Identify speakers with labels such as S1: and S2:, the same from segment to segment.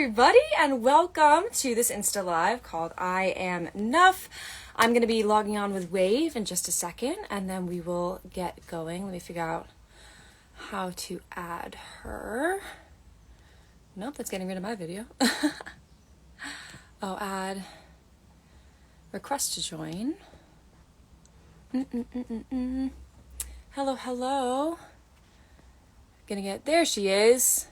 S1: everybody, and welcome to this Insta Live called I Am Enough. I'm going to be logging on with Wave in just a second, and then we will get going. Let me figure out how to add her. Nope, that's getting rid of my video. Oh, add request to join. Hello, hello. There she is.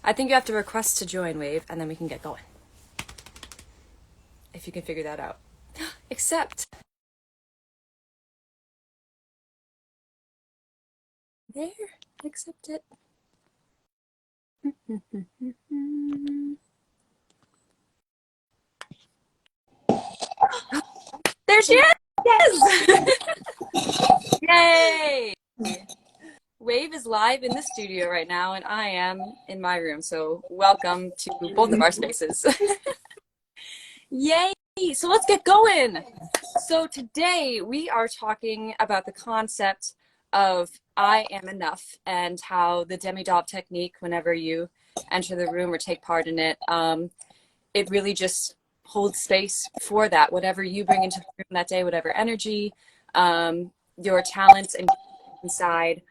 S1: I think you have to request to join, Wave, and then we can get going. If you can figure that out. Accept. There, accept it. There she is! Yes! Yay! Wave is live in the studio right now, and I am in my room, so welcome to both of our spaces. Yay! So let's get going! So today we are talking about the concept of I am enough and how the demi-doll technique, whenever you enter the room or take part in it, it really just holds space for that. Whatever you bring into the room that day, whatever energy, your talents and inside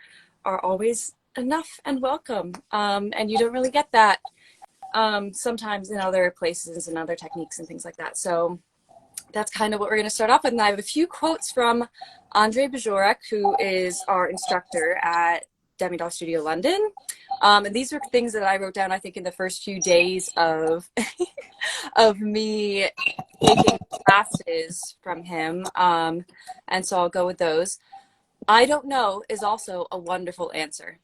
S1: are always enough and welcome. And you don't really get that sometimes in other places and other techniques and things like that. So that's kind of what we're going to start off with. And I have a few quotes from Andre Bajorek, who is our instructor at Demi Doll Studio London. And these were things that I wrote down, I think, in the first few days of of me taking classes from him. And so I'll go with those. I don't know is also a wonderful answer.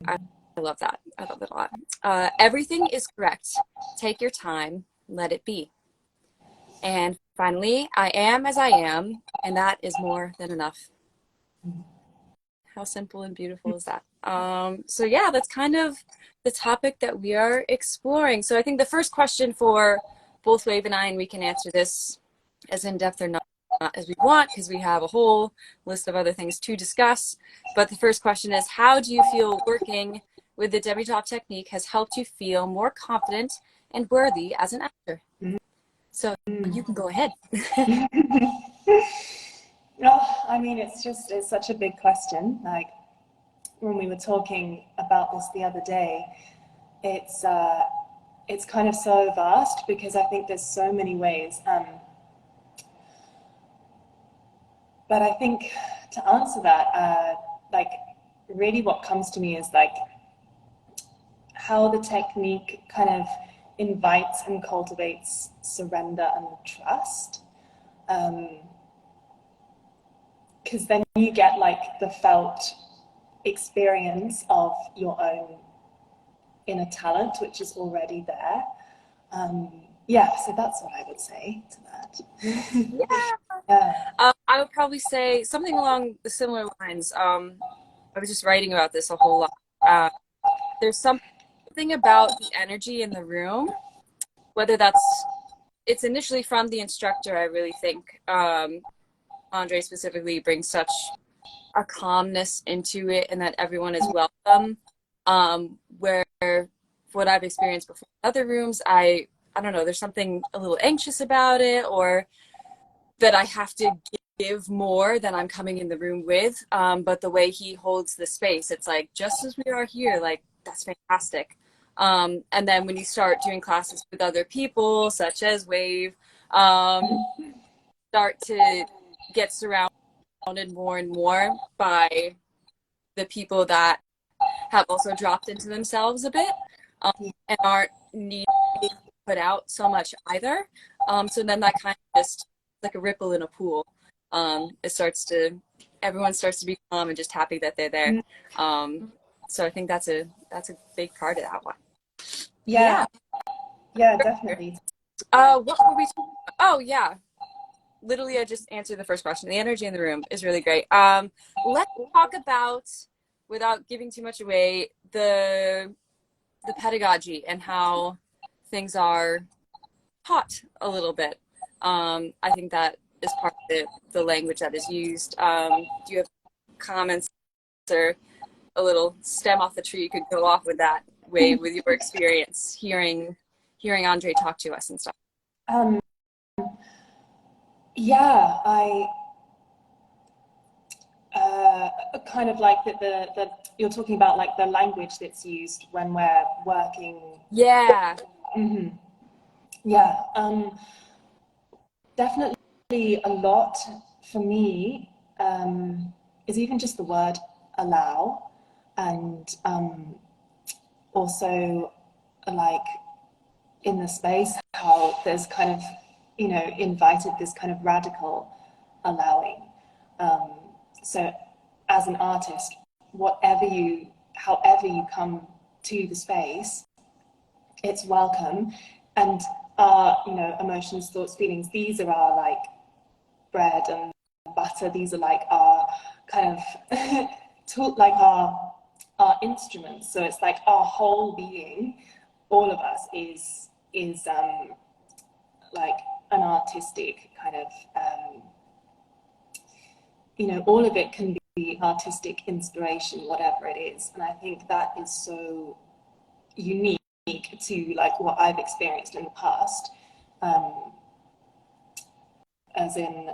S1: I love that. I love it a lot. Everything is correct. Take your time. Let it be. And finally, I am as I am, and that is more than enough. How simple and beautiful is that? So yeah, that's kind of the topic that we are exploring. So I think the first question for both Wave and I, and we can answer this as in-depth or not as we want, because we have a whole list of other things to discuss. But the first question is, how do you feel working with the demi-doll technique has helped you feel more confident and worthy as an actor? So you can go ahead.
S2: Oh, I mean, it's such a big question. Like when we were talking about this the other day, it's kind of so vast because I think there's so many ways. But I think to answer that, like really what comes to me is like how the technique kind of invites and cultivates surrender and trust. Because then you get like the felt experience of your own inner talent, which is already there. Yeah, so that's what I would say to that.
S1: Yeah. I would probably say something along the similar lines. I was just writing about this a whole lot. There's something about the energy in the room, whether it's initially from the instructor. I really think Andre specifically brings such a calmness into it, and that everyone is welcome. Where what I've experienced before in other rooms, I don't know, there's something a little anxious about it, or that I have to give more than I'm coming in the room with. But the way he holds the space, it's like, just as we are here, like, that's fantastic. And then when you start doing classes with other people, such as Wave, start to get surrounded more and more by the people that have also dropped into themselves a bit, and aren't needing to put out so much either. So then that kind of just like a ripple in a pool. Everyone starts to be calm and just happy that they're there. So I think that's a big part of that one.
S2: Yeah, definitely.
S1: What were we talking about? Oh yeah, literally I just answered the first question. The energy in the room is really great. Let's talk about, without giving too much away, the pedagogy and how things are taught a little bit. I think that is part of the language that is used. Do you have comments or a little stem off the tree you could go off with that, Wave, with your experience hearing hearing Andre talk to us and stuff.
S2: Um, yeah, I kind of like that the you're talking about like the language that's used when we're working.
S1: Yeah.
S2: Mm-hmm. Yeah, definitely a lot for me is even just the word allow, and also like in the space how there's kind of, you know, invited this kind of radical allowing. Um, so as an artist, however you come to the space, it's welcome. And our, you know, emotions, thoughts, feelings, these are our like bread and butter. These are like our kind of like our instruments. So it's like our whole being, all of us is like an artistic kind of you know, all of it can be artistic inspiration, whatever it is. And I think that is so unique to like what I've experienced in the past, um, as in,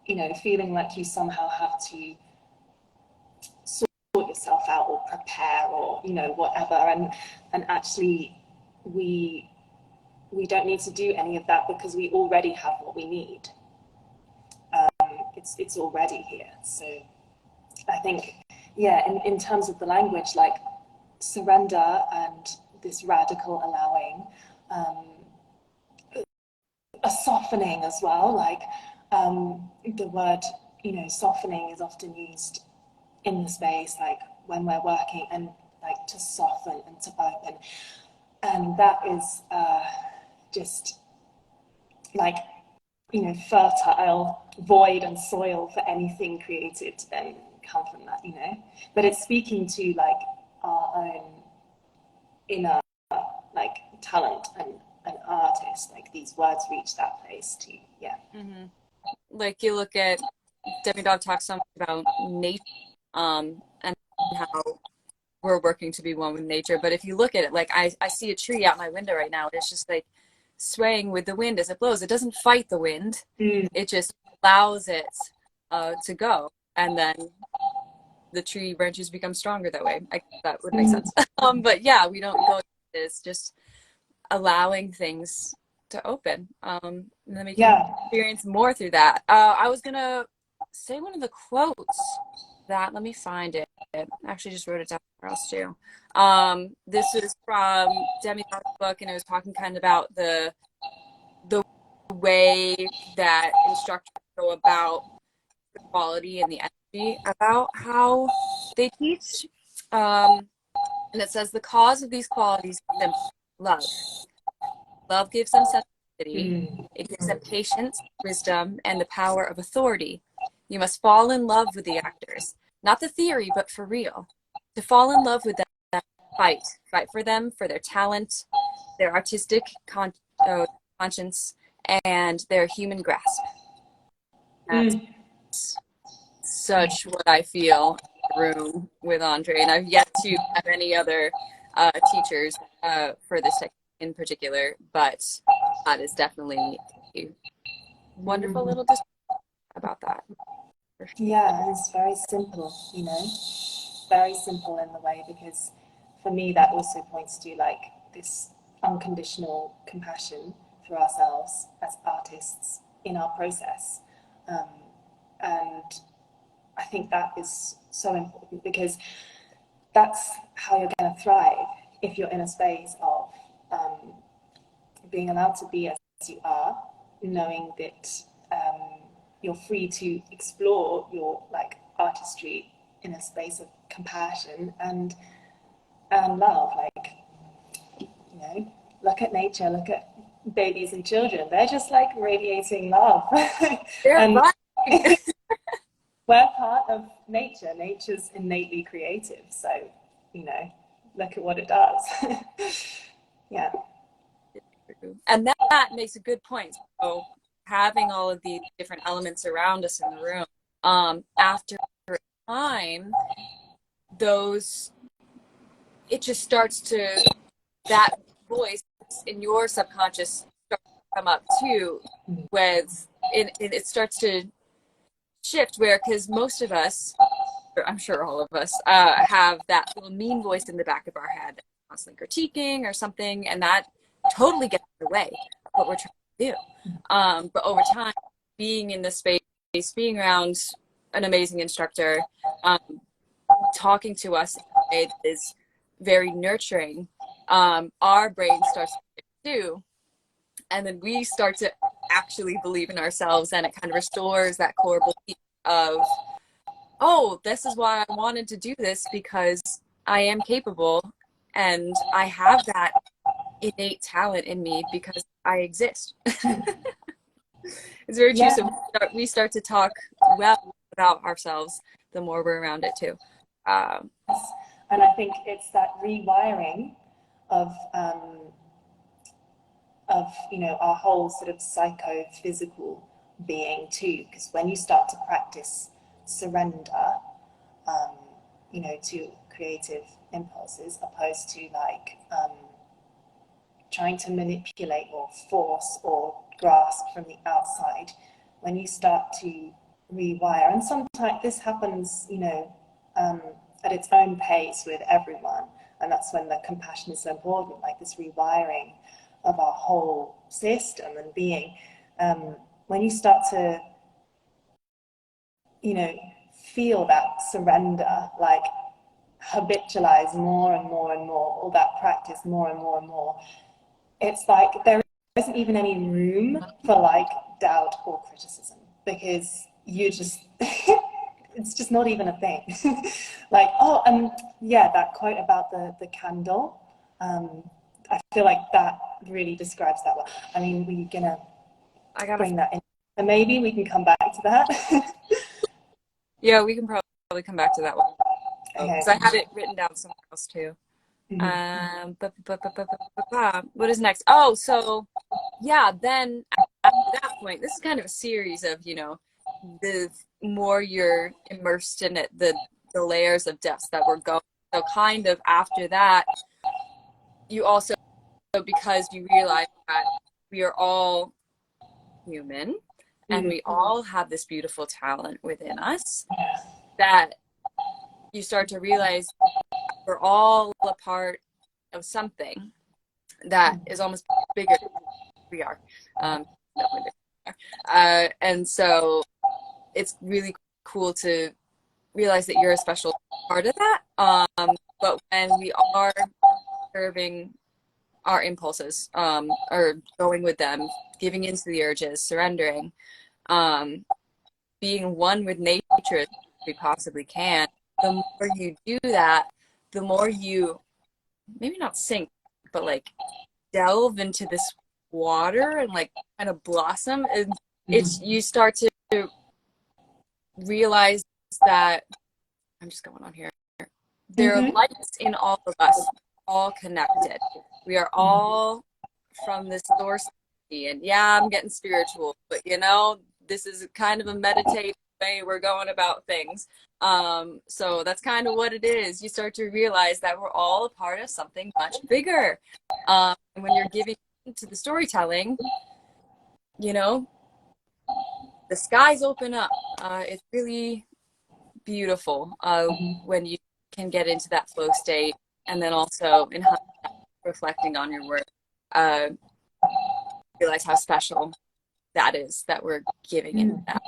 S2: you know, feeling like you somehow have to sort yourself out or prepare or, you know, whatever. And actually we we don't need to do any of that because we already have what we need. It's already here. So I think, yeah, in terms of the language, like surrender and this radical allowing, a softening as well. Like the word, you know, softening is often used in the space, like when we're working, and like to soften and to open. And that is just like, you know, fertile void and soil for anything created to then come from that, you know. But it's speaking to like our own inner like talent and an artist, like these words reach that place too. Yeah.
S1: Mm-hmm. Like you look at Demi Dog talks so much about nature, and how we're working to be one with nature. But if you look at it, like I see a tree out my window right now, and it's just like swaying with the wind as it blows. It doesn't fight the wind.
S2: Mm.
S1: It just allows it to go. And then the tree branches become stronger that way. That would make sense. But yeah, we don't go. It's just allowing things to open, and then we can
S2: Yeah.
S1: experience more through that. I was gonna say one of the quotes that, let me find it. I actually just wrote it down somewhere else too. This is from Demi Lova's book, and it was talking kind of about the way that instructors go about the quality and the energy, about how they teach. And it says the cause of these qualities is simple: love. Love gives them sensitivity.
S2: Mm.
S1: It gives them patience, wisdom, and the power of authority. You must fall in love with the actors, not the theory, but for real. To fall in love with them, fight for them, for their talent, their artistic conscience, and their human grasp. That's
S2: Mm.
S1: such what I feel in the room with Andre, and I've yet to have any other teachers for this technique in particular, but that is definitely a wonderful
S2: Mm.
S1: little discussion about that. For sure.
S2: Yeah, it's very simple, you know, very simple in the way, because for me that also points to like this unconditional compassion for ourselves as artists in our process. Um, and I think that is so important because that's how you're going to thrive if you're in a space of um, being allowed to be as you are, knowing that you're free to explore your like artistry in a space of compassion and love. Like, you know, look at nature, look at babies and children. They're just like radiating love.
S1: They're
S2: And
S1: fine.
S2: we're part of nature. Nature's innately creative. So, you know, look at what it does. Yeah.
S1: And that makes a good point. So having all of these different elements around us in the room, after a time, those it just starts to, that voice in your subconscious starts to come up too, with it starts to shift where, because most of us, or I'm sure all of us, have that little mean voice in the back of our head constantly critiquing or something, and that totally gets in the way of what we're trying to do. But over time, being in this space, being around an amazing instructor, um, talking to us in a way that is very nurturing, our brain starts to do, and then we start to actually believe in ourselves, and it kind of restores that core belief of, oh, this is why I wanted to do this, because I am capable and I have that innate talent in me because I exist. It's very true.
S2: Yeah.
S1: So we start to talk well about ourselves the more we're around it too.
S2: And I think it's that rewiring of our whole sort of psychophysical being too, because when you start to practice surrender, um, to creative impulses, opposed to like trying to manipulate or force or grasp from the outside, when you start to rewire, and sometimes this happens, at its own pace with everyone, and that's when the compassion is so important, like this rewiring of our whole system and being. When you start to, feel that surrender, like habitualize more and more and more, all that practice more and more and more, it's like there isn't even any room for like doubt or criticism, because you just it's just not even a thing. Like, oh, yeah, that quote about the candle, I feel like that really describes that well. I mean, we're gonna bring that in, and maybe we can come back to that.
S1: Yeah, we can probably come back to that one because
S2: Okay.
S1: I have it written down somewhere else too. What is next? Oh, so yeah, then at that point, this is kind of a series of, the more you're immersed in it, the layers of depths that we're going. So kind of after that, you also, because you realize that we are all human and we all have this beautiful talent within us, that you start to realize we're all a part of something that is almost bigger than we are. Definitely bigger. And so it's really cool to realize that you're a special part of that. But when we are curbing our impulses, or going with them, giving into the urges, surrendering, being one with nature as we possibly can, the more you do that, the more you maybe not sink, but like delve into this water and like kind of blossom. And it's, you start to realize that, I'm just going on here, there are lights in all of us, all connected. We are all from this source. And yeah, I'm getting spiritual, but this is kind of a meditative way we're going about things. So that's kind of what it is. You start to realize that we're all a part of something much bigger. And when you're giving to the storytelling, the skies open up. It's really beautiful when you can get into that flow state, and then also in reflecting on your work, realize how special that is that we're giving in that.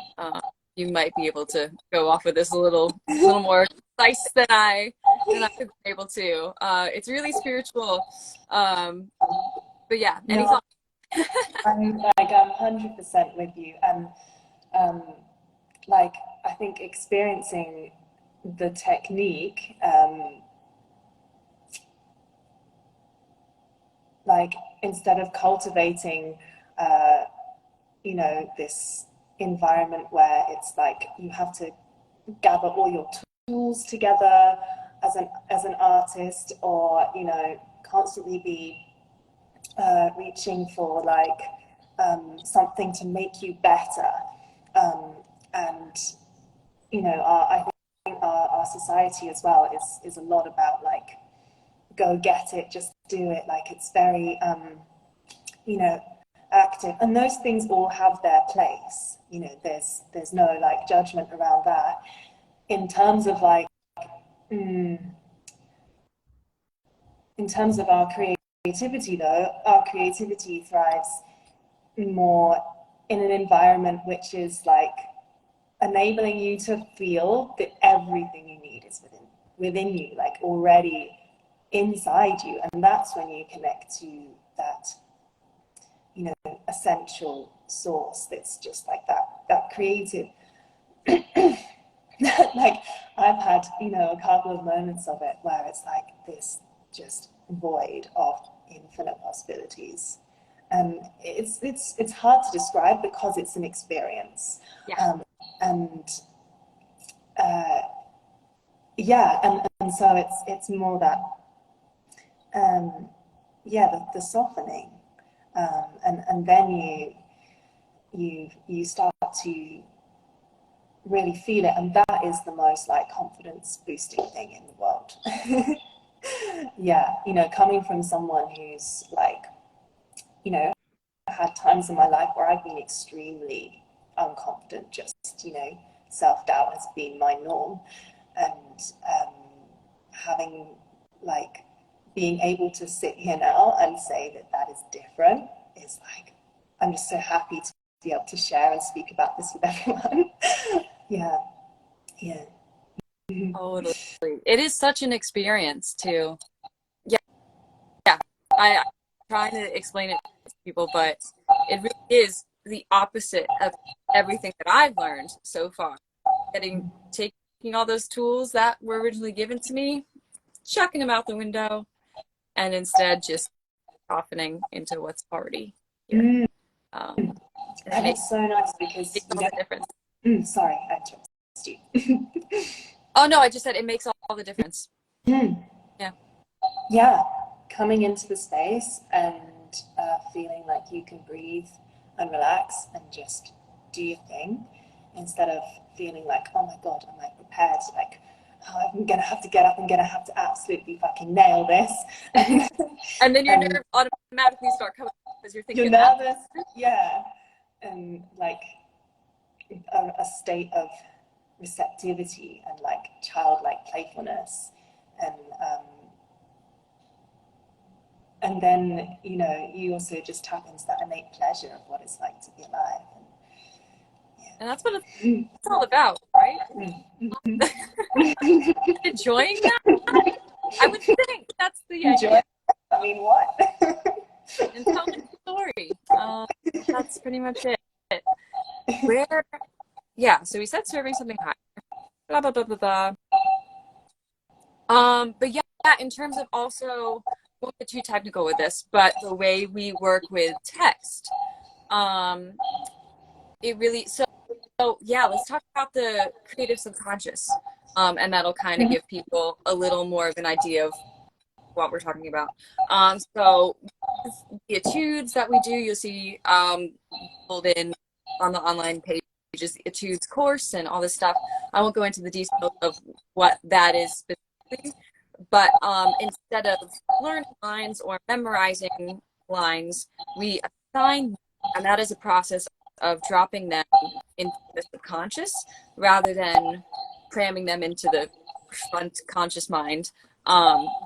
S1: You might be able to go off with this a little more concise than I could be able to. It's really spiritual, but yeah. Any thoughts?
S2: I'm 100% with you, and like I think experiencing the technique, like instead of cultivating, this environment where it's like you have to gather all your tools together as an artist, or constantly be reaching for like something to make you better, and I think our society as well is a lot about like go get it, just do it, like it's very you know, active, and those things all have their place. You know, there's no like judgment around that. In terms of like, mm, in terms of our creativity, though, our creativity thrives more in an environment which is like enabling you to feel that everything you need is within you, like already inside you, and that's when you connect to that, you know, essential source that's just like that creative. Like I've had, you know, a couple of moments of it where it's like this just void of infinite possibilities. And it's hard to describe because it's an experience.
S1: Yeah.
S2: And yeah, and so it's more that yeah, the softening, and then you start to really feel it, and that is the most like confidence boosting thing in the world. Yeah, you know, coming from someone who's like, you know, had times in my life where I've been extremely unconfident, just, you know, self-doubt has been my norm, and having like being able to sit here now and say that that is different is like, I'm just so happy to be able to share and speak about this with everyone. Yeah, yeah.
S1: Totally. It is such an experience too. Yeah, yeah. I'm trying to explain it to people, but it really is the opposite of everything that I've learned so far. Taking all those tools that were originally given to me, chucking them out the window, and instead just softening into what's already here.
S2: Mm.
S1: Um, and it
S2: And it's so nice because
S1: makes
S2: you
S1: all the difference.
S2: sorry, I interrupted you.
S1: Oh no, I just said it makes all the difference.
S2: Mm.
S1: Yeah.
S2: Yeah, coming into the space and feeling like you can breathe and relax and just do your thing instead of feeling like, oh my God, am I prepared? Like, oh, I'm gonna have to get up, I'm gonna have to absolutely fucking nail this.
S1: And then your
S2: And
S1: nerves automatically start coming because you're
S2: you're
S1: thinking,
S2: nervous, yeah, and like a state of receptivity and like childlike playfulness, and um, and then, you know, you also just tap into that innate pleasure of what it's like to be alive.
S1: and that's what it's all about, right? Enjoying that. I would think that's the
S2: Enjoy.
S1: idea.
S2: I mean, what?
S1: And telling a story. That's pretty much it. Where, yeah. So we said serving something hot. Blah blah blah blah blah. But yeah, in terms of also, won't get too technical with this, but the way we work with text, um, it really so yeah. Let's talk about the creative subconscious, and that'll kind of give people a little more of an idea of what we're talking about. So the etudes that we do, you'll see pulled in on the online pages, the etudes course and all this stuff. I won't go into the details of what that is specifically, but instead of learning lines or memorizing lines, we assign, and that is a process of dropping them into the subconscious rather than cramming them into the front conscious mind,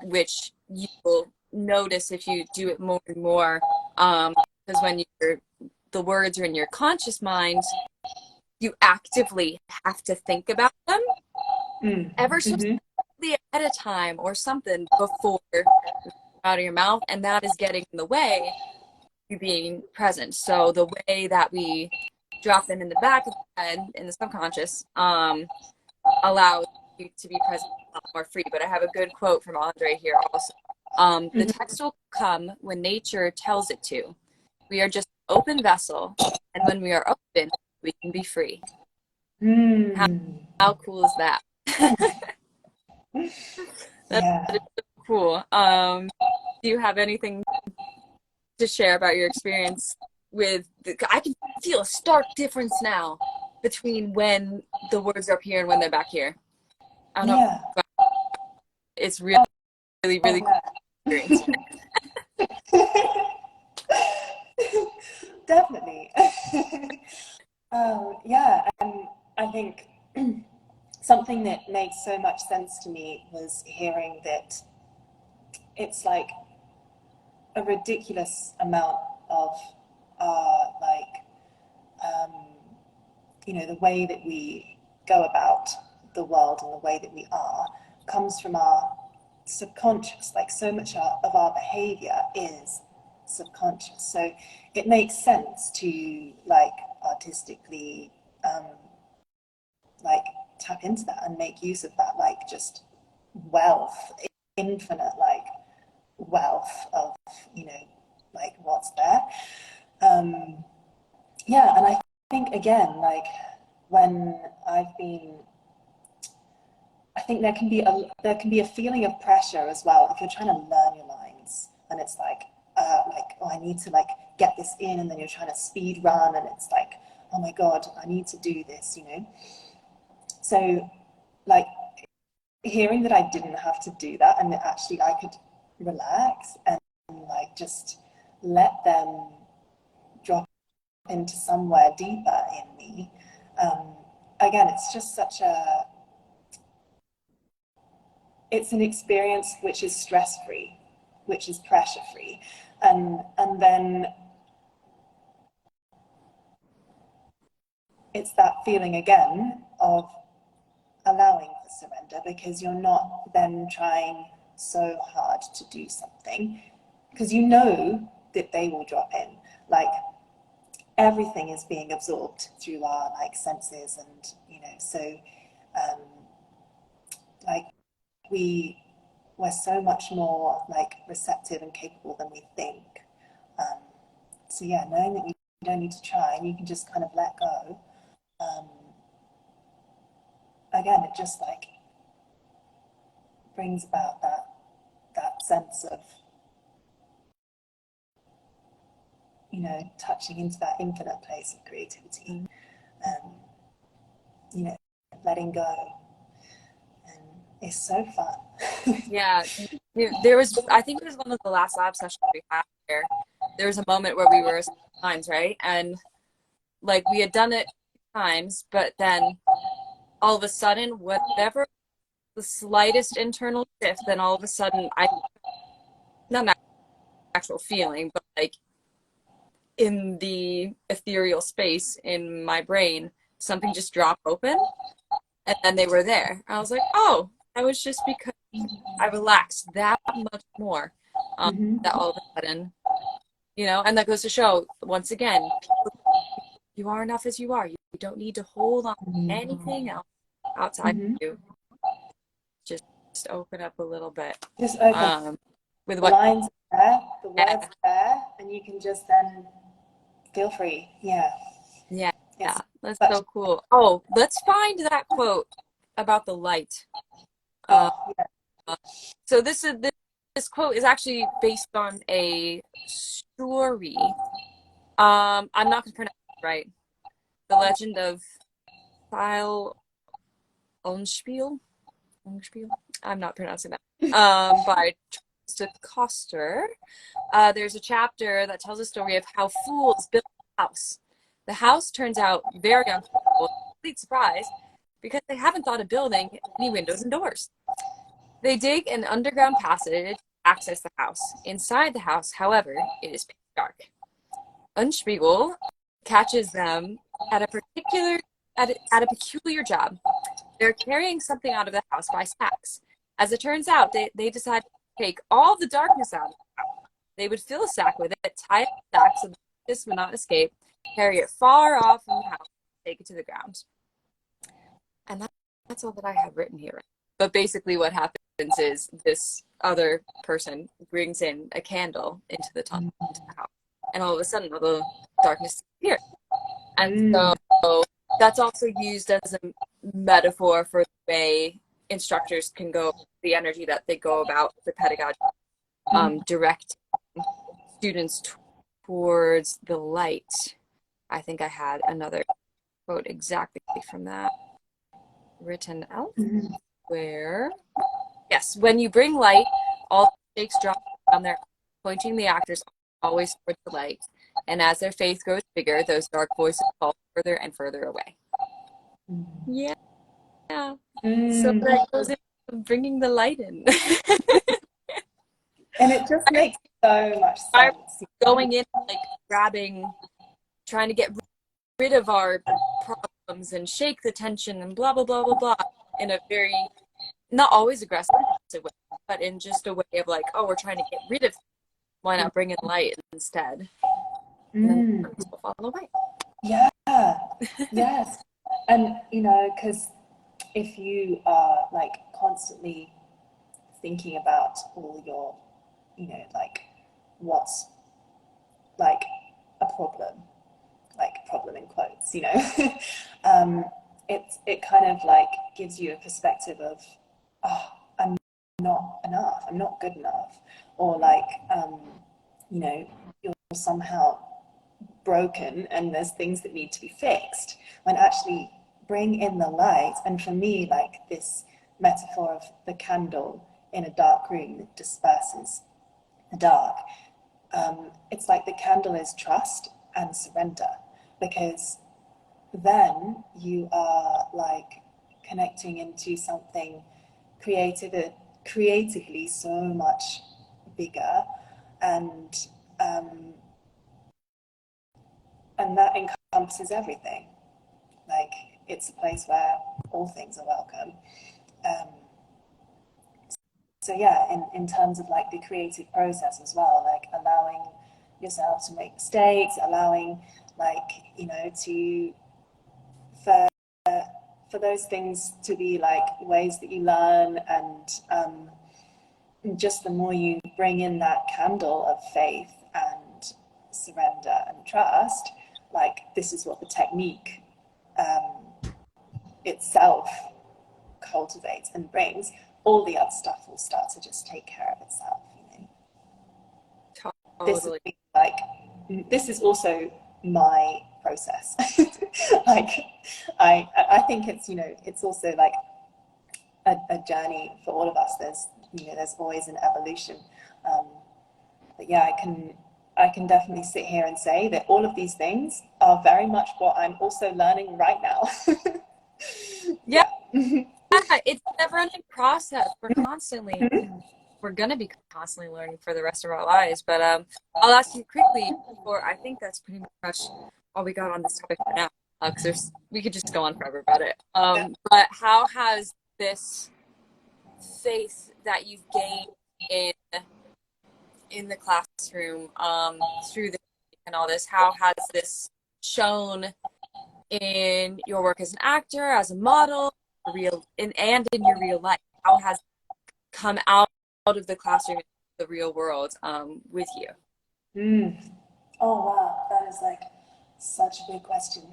S1: which you will notice if you do it more and more. Because when the words are in your conscious mind, you actively have to think about them ever so
S2: Mm-hmm.
S1: slightly at a time or something before out of your mouth, and that is getting in the way you being present. So the way that we drop them in the back of the head in the subconscious allows you to be present a lot more free. But I have a good quote from Andre here also. The text will come when nature tells it to. We are just an open vessel, and when we are open, we can be free.
S2: Mm.
S1: How cool is that? That's
S2: Yeah.
S1: cool. Do you have anything to share about your experience with I can feel a stark difference now between when the words are up here and when they're back here. I don't know,
S2: Yeah.
S1: but it's really, really,
S2: Oh,
S1: really cool experience.
S2: yeah. definitely. Yeah, and I think something that made so much sense to me was hearing that it's like a ridiculous amount of like um, the way that we go about the world and the way that we are comes from our subconscious. Like so much of our behavior is subconscious. So it makes sense to like artistically um, like tap into that and make use of that, like just wealth, infinite like wealth of, like what's there. Um, yeah, and I think again, like when I've been, I think there can be a feeling of pressure as well if you're trying to learn your lines, and it's like oh, I need to like get this in, and then you're trying to speed run, and it's like, oh my god, I need to do this. So like hearing that I didn't have to do that, and that actually I could relax and like just let them drop into somewhere deeper in me. Um, Again, it's just it's an experience which is stress free, which is pressure free, and then it's that feeling again of allowing for surrender, because you're not then trying so hard to do something because you know that they will drop in. Like everything is being absorbed through our like senses, and so um, like we we're so much more like receptive and capable than we think. Um, so yeah, knowing that you don't need to try and you can just kind of let go. Um, Again, it just like brings about that sense of touching into that infinite place of creativity, and letting go, and it's so fun.
S1: Yeah, there was, I think it was one of the last lab sessions we had where there was a moment where we were lines, right? And like we had done it times, but then all of a sudden, whatever the slightest internal shift, then all of a sudden, not an actual feeling, but like in the ethereal space in my brain, something just dropped open and then they were there. I was like, oh, that was just because I relaxed that much more.
S2: Mm-hmm.
S1: That all of a sudden, and that goes to show once again, you are enough as you are. You don't need to hold on to anything else outside of
S2: Mm-hmm.
S1: you. Just open up a little bit.
S2: Just open.
S1: With
S2: The
S1: what,
S2: lines are there, the words
S1: yeah,
S2: are there, and you can just then feel free. Yeah,
S1: yeah,
S2: it's
S1: yeah, that's
S2: such.
S1: so cool. Oh, let's find that quote about the light. Uh,
S2: Oh yeah.
S1: so this quote is actually based on a story. I'm not gonna pronounce it right. The Legend of File Unspiel. Unspiel. I'm not pronouncing that. By Charles Coster. There's a chapter that tells a story of how fools build a house. The house turns out very uncomfortable, complete surprise, because they haven't thought of building any windows and doors. They dig an underground passage to access the house. Inside the house, however, it is pitch dark. Unspiegel catches them at a particular at a peculiar job. They're carrying something out of the house by sacks. As it turns out, they decide to take all the darkness out of the house. They would fill a sack with it, tie it to the sack so the darkness would not escape, carry it far off from the house, take it to the ground. And that's all that I have written here. But basically, what happens is this other person brings in a candle into the tunnel, into the house, and all of a sudden, all the darkness disappears. And
S2: Mm.
S1: so that's also used as a metaphor for the way instructors can go, the energy that they go about the pedagogy, direct students towards the light. I think I had another quote exactly from that written elsewhere. Yes, when you bring light, all the stakes drop down there, pointing the actors always towards the light. And as their faith grows bigger, those dark voices fall further and further away. Yeah. Yeah. So
S2: Mm.
S1: that goes into bringing the light in.
S2: And it just makes so much
S1: I'm
S2: sense.
S1: going in, like grabbing, trying to get rid of our problems and shake the tension and blah, blah, blah, blah, blah, in a very, not always aggressive way, but in just a way of like, oh, we're trying to get rid of, why not bring in light instead? And then the darkness will fall away.
S2: Yeah, yes. And, you know, because if you are like constantly thinking about all your, you know, like what's like a problem in quotes, you know, it kind of like gives you a perspective of, oh, I'm not enough, I'm not good enough, or like, you know, you're somehow broken and there's things that need to be fixed, when actually bring in the light. And for me, like this metaphor of the candle in a dark room that disperses the dark, it's like the candle is trust and surrender, because then you are like connecting into something creative, creatively so much bigger, and um, and that encompasses everything. Like it's a place where all things are welcome. Um, so yeah, in terms of like the creative process as well, like allowing yourself to make mistakes, allowing like, you know, to for for those things to be like ways that you learn, and just the more you bring in that candle of faith and surrender and trust, like this is what the technique itself cultivates and brings, all the other stuff will start to just take care of itself, you know. This is
S1: Totally.
S2: like, this is also my process. Like I think it's, you know, it's also like a journey for all of us. There's, you know, there's always an evolution. um, but yeah, I can definitely sit here and say that all of these things are very much what I'm also learning right now.
S1: Yeah,
S2: Yeah.
S1: it's a never-ending process. We're gonna be constantly learning for the rest of our lives. But I'll ask you quickly before. I think that's pretty much all we got on this topic for now. Because we could just go on forever about it. But how has this faith that you've gained in the classroom, through the and all this, how has this shown in your work as an actor, as a model, and in your real life? How has it come out of the classroom into the real world, with you?
S2: Mm. Oh wow, that is like such a big question.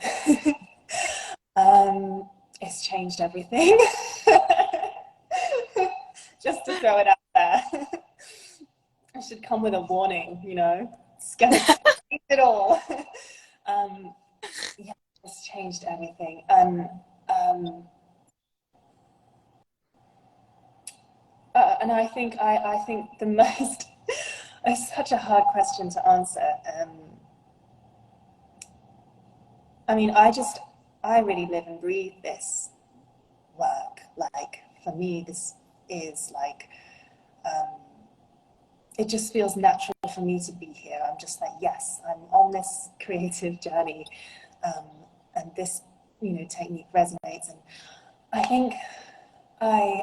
S2: It's changed everything. Just to throw it out there. I should come with a warning, you know. It's gonna change it all. Um, yeah, it's changed everything. And I think the most, it's such a hard question to answer. I mean, I really live and breathe this work. Like, for me, this is like, um, it just feels natural for me to be here. I'm just like, yes, I'm on this creative journey, um, and this, you know, technique resonates. And I think I,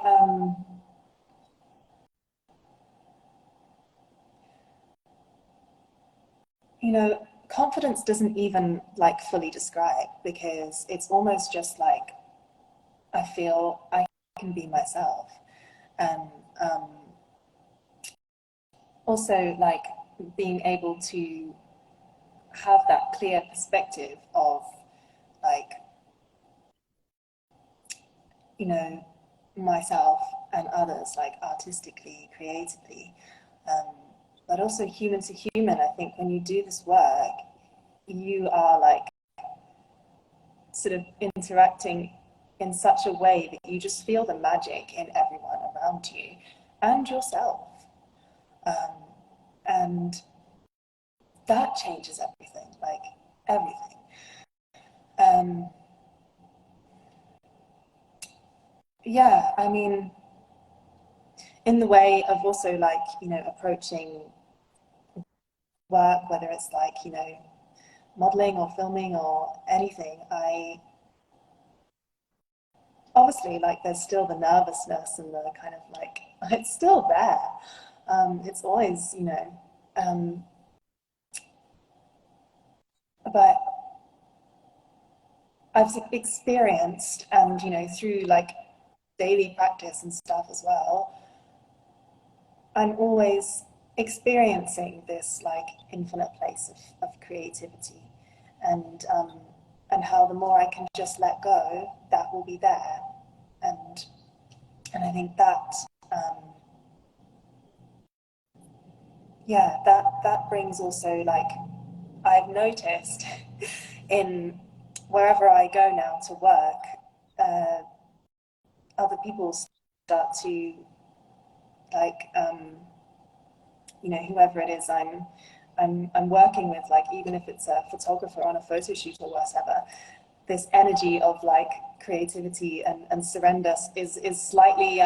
S2: you know, confidence doesn't even like fully describe, because it's almost just like I feel I can be myself, and also like being able to have that clear perspective of like, you know, myself and others, like artistically, creatively, um, but also human to human. I think when you do this work, you are like sort of interacting in such a way that you just feel the magic in everyone around you and yourself. Um, and that changes everything, like everything. Um, yeah, I mean, in the way of also like, you know, approaching work, whether it's like, you know, modeling or filming or anything, I obviously like there's still the nervousness and the kind of like, it's still there. It's always, you know, um, but I've experienced, and you know, through like daily practice and stuff as well, I'm always experiencing this like infinite place of creativity, and um, and how the more I can just let go, that will be there, and and I think that yeah, that brings also like I've noticed in wherever I go now to work, uh, other people start to like you know, whoever it is I'm working with, like even if it's a photographer on a photo shoot or whatever, this energy of like creativity and surrender is slightly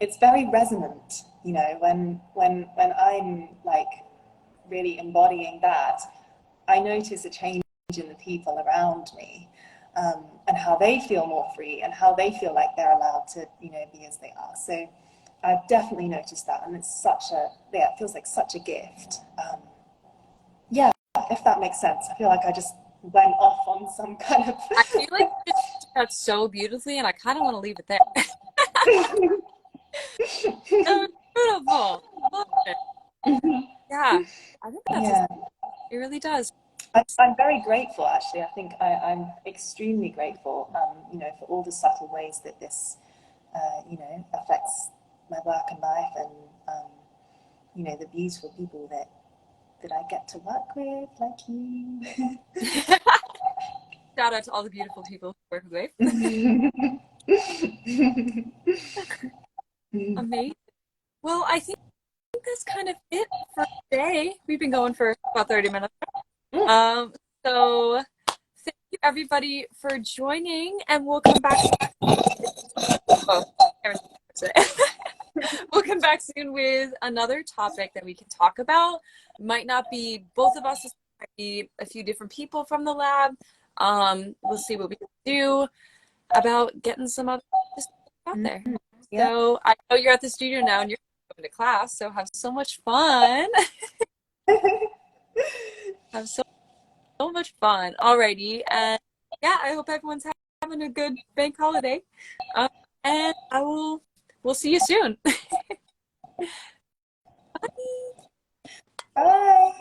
S2: it's very resonant, you know, when I'm like really embodying that, I notice a change in the people around me, and how they feel more free and how they feel like they're allowed to, you know, be as they are. So I've definitely noticed that, and it's such a, yeah, it feels like such a gift. Yeah, if that makes sense. I feel like I just went off on some kind of.
S1: I feel like you just did that so beautifully, and I kind of want to leave it there. That was beautiful. I love it. Yeah, I think that's
S2: Yeah,
S1: it really does.
S2: I'm very grateful actually. I think I'm extremely grateful, you know, for all the subtle ways that this, you know, affects my work and life, and you know, the beautiful people that I get to work with, like you.
S1: Shout out to all the beautiful people who work with. Amazing. Well, I think that's kind of it for today. We've been going for about 30 minutes. Um, so thank you everybody for joining, and we'll come back. Oh, we'll come back soon with another topic that we can talk about. Might not be both of us, might be a few different people from the lab. We'll see what we can do about getting some other out there.
S2: Yeah.
S1: So I know you're at the studio now and you're going to class, so have so much fun. Have so much fun. Alrighty. And yeah, I hope everyone's having a good bank holiday. Um, and we'll see you soon. Bye.
S2: Bye.